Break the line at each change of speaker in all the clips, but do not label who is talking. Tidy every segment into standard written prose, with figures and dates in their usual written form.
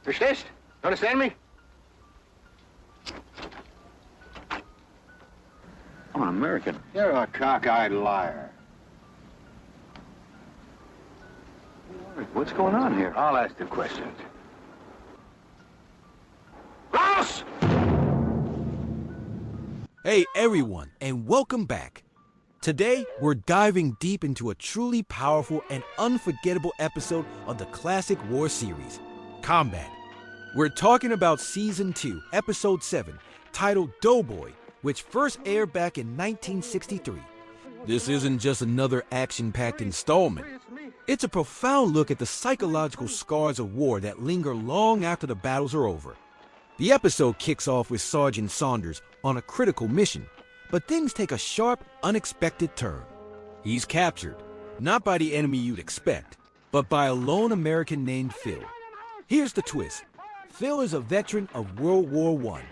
Verstehst? You understand me?
I'm an American.
You're a cockeyed liar.
What's going on here?
I'll ask the questions. Rouse!
Hey everyone, and welcome back. Today, we're diving deep into a truly powerful and unforgettable episode of the classic war series, Combat. We're talking about Season 2, Episode 7, titled Doughboy, which first aired back in 1963. This isn't just another action-packed installment. It's a profound look at the psychological scars of war that linger long after the battles are over. The episode kicks off with Sergeant Saunders on a critical mission, but things take a sharp, unexpected turn. He's captured, not by the enemy you'd expect, but by a lone American named Phil. Here's the twist. Phil is a veteran of World War I,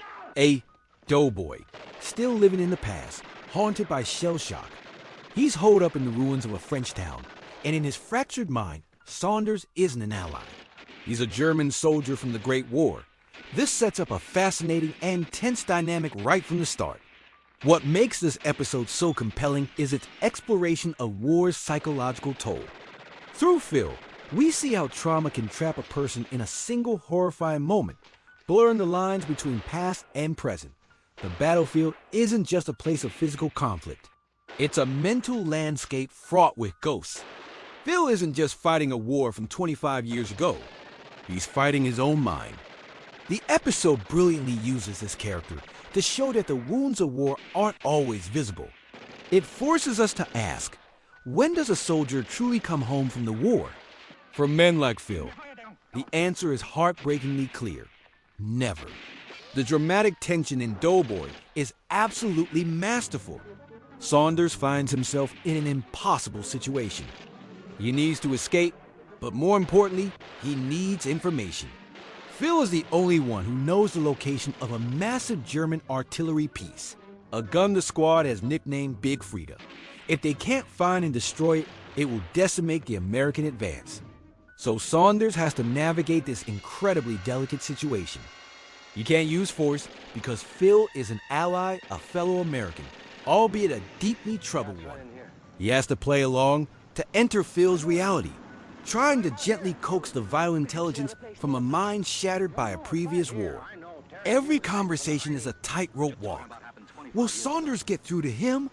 a doughboy, still living in the past, haunted by shell shock. He's holed up in the ruins of a French town, and in his fractured mind, Saunders isn't an ally. He's a German soldier from the Great War. This sets up a fascinating and tense dynamic right from the start. What makes this episode so compelling is its exploration of war's psychological toll. Through Phil, we see how trauma can trap a person in a single horrifying moment, blurring the lines between past and present. The battlefield isn't just a place of physical conflict. It's a mental landscape fraught with ghosts. Phil isn't just fighting a war from 25 years ago. He's fighting his own mind. The episode brilliantly uses this character to show that the wounds of war aren't always visible. It forces us to ask, when does a soldier truly come home from the war? For men like Phil, the answer is heartbreakingly clear. Never. The dramatic tension in Doughboy is absolutely masterful. Saunders finds himself in an impossible situation. He needs to escape, but more importantly, he needs information. Phil is the only one who knows the location of a massive German artillery piece, a gun the squad has nicknamed Big Frieda. If they can't find and destroy it, it will decimate the American advance. So Saunders has to navigate this incredibly delicate situation. He can't use force because Phil is an ally, a fellow American, albeit a deeply troubled one. He has to play along to enter Phil's reality, trying to gently coax the vital intelligence from a mind shattered by a previous war. Every conversation is a tightrope walk. Will Saunders get through to him?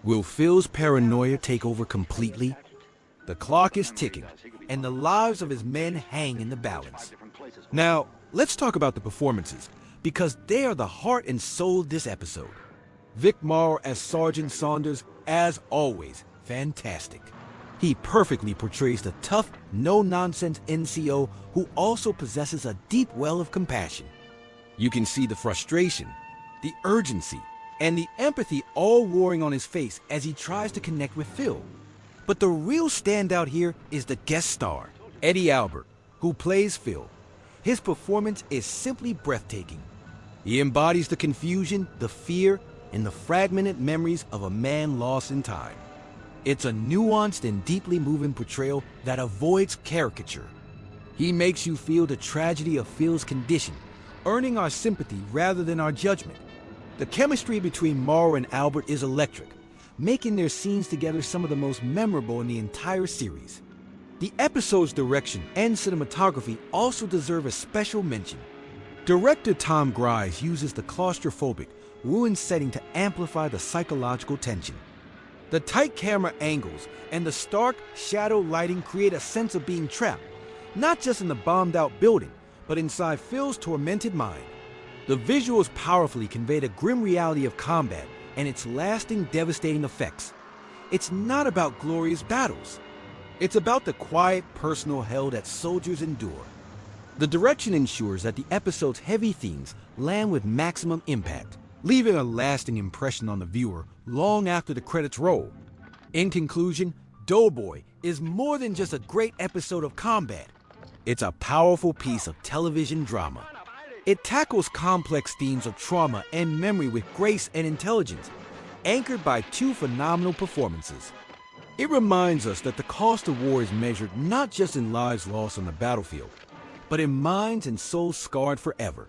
Will Phil's paranoia take over completely? The clock is ticking, and the lives of his men hang in the balance. Now, let's talk about the performances, because they are the heart and soul of this episode. Vic Morrow as Sergeant Saunders, as always, fantastic. He perfectly portrays the tough, no-nonsense NCO who also possesses a deep well of compassion. You can see the frustration, the urgency, and the empathy all warring on his face as he tries to connect with Phil. But the real standout here is the guest star, Eddie Albert, who plays Phil. His performance is simply breathtaking. He embodies the confusion, the fear, and the fragmented memories of a man lost in time. It's a nuanced and deeply moving portrayal that avoids caricature. He makes you feel the tragedy of Phil's condition, earning our sympathy rather than our judgment. The chemistry between Morrow and Albert is electric, making their scenes together some of the most memorable in the entire series. The episode's direction and cinematography also deserve a special mention. Director Tom Gries uses the claustrophobic, ruined setting to amplify the psychological tension. The tight camera angles and the stark shadow lighting create a sense of being trapped, not just in the bombed-out building, but inside Phil's tormented mind. The visuals powerfully convey the grim reality of combat and its lasting, devastating effects. It's not about glorious battles. It's about the quiet, personal hell that soldiers endure. The direction ensures that the episode's heavy themes land with maximum impact, leaving a lasting impression on the viewer long after the credits roll. In conclusion, Doughboy is more than just a great episode of combat. It's a powerful piece of television drama. It tackles complex themes of trauma and memory with grace and intelligence, anchored by two phenomenal performances. It reminds us that the cost of war is measured not just in lives lost on the battlefield, but in minds and souls scarred forever.